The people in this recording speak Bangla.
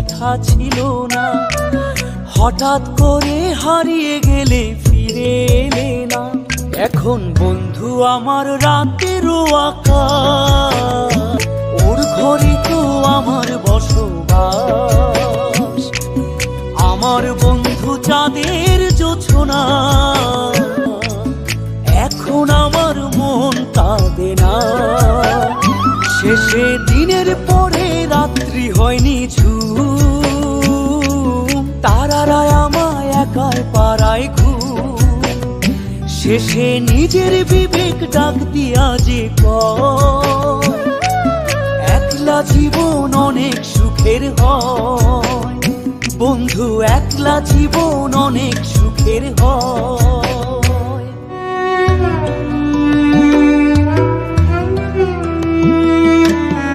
দেখা ছিল না, হঠাৎ করে হারিয়ে গেলে ফিরে এলে না। এখন বন্ধু আমার রাতেরও আকাশ, ওর ঘরে তো আমার বসবাস। আমার বন্ধু চাঁদের জোছনা, এখন আমার মন কাঁদে না। শেষে দিনের পরে রাত্রি হয়নি ঝুম, তারারা আমায় একার পাড়ায় ঘুম। শেষে নিজের বিবেক ডাক দিয়া যে কয়, একলা জীবন অনেক সুখের হয় বন্ধু, একলা জীবন অনেক সুখের হয়।